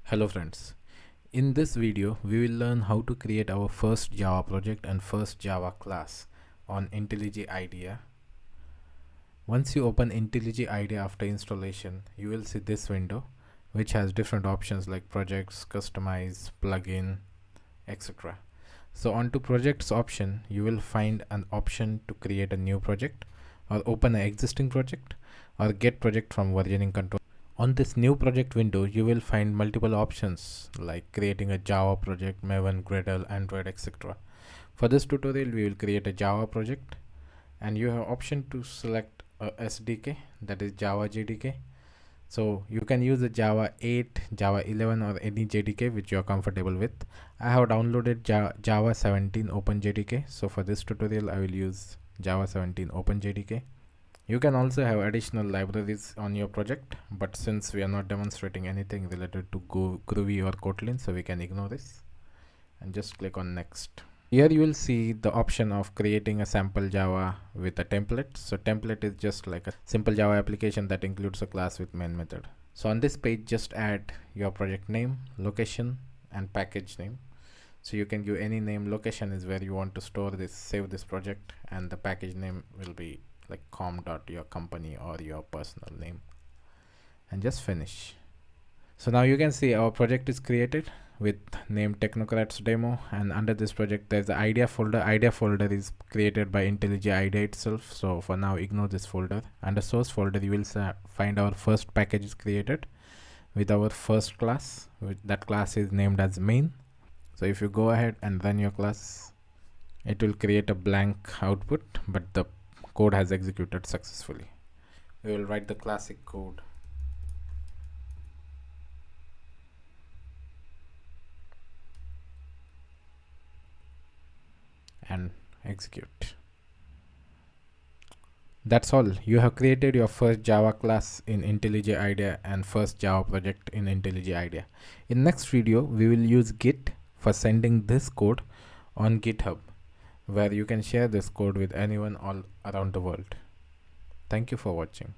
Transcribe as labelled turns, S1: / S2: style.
S1: Hello friends, in this video we will learn how to create our first Java project and first Java class on IntelliJ IDEA. Once you open IntelliJ IDEA after installation, you will see this window which has different options like projects, customize, plugin, etc. So onto projects option, you will find an option to create a new project or open an existing project or get project from versioning control. On this new project window, you will find multiple options like creating a Java project, Maven, Gradle, Android, etc. For this tutorial, we will create a Java project and you have option to select a SDK, that is Java JDK. So you can use the Java 8, Java 11 or any JDK which you are comfortable with. I have downloaded Java 17 Open JDK. So for this tutorial, I will use Java 17 Open JDK. You can also have additional libraries on your project, but since we are not demonstrating anything related to Groovy or Kotlin, so we can ignore this and just click on next. Here you will see the option of creating a sample Java with a template. So template is just like a simple Java application that includes a class with main method. So on this page, just add your project name, location, and package name. So you can give any name. Location is where you want to store this, save this project, and the package name will be like your company or your personal name, and just finish. So now you can see our project is created with name Technocrats demo, and under this project there's the idea folder. Idea folder is created by IntelliJ IDEA itself, so for now ignore this folder. Under source folder you will find our first package is created with our first class, that class is named as main. So if you go ahead and run your class, it will create a blank output, but the code has executed successfully. We will write the classic code. And execute. That's all. You have created your first Java class in IntelliJ IDEA and first Java project in IntelliJ IDEA. In next video, we will use Git for sending this code on GitHub, where you can share this code with anyone all around the world. Thank you for watching.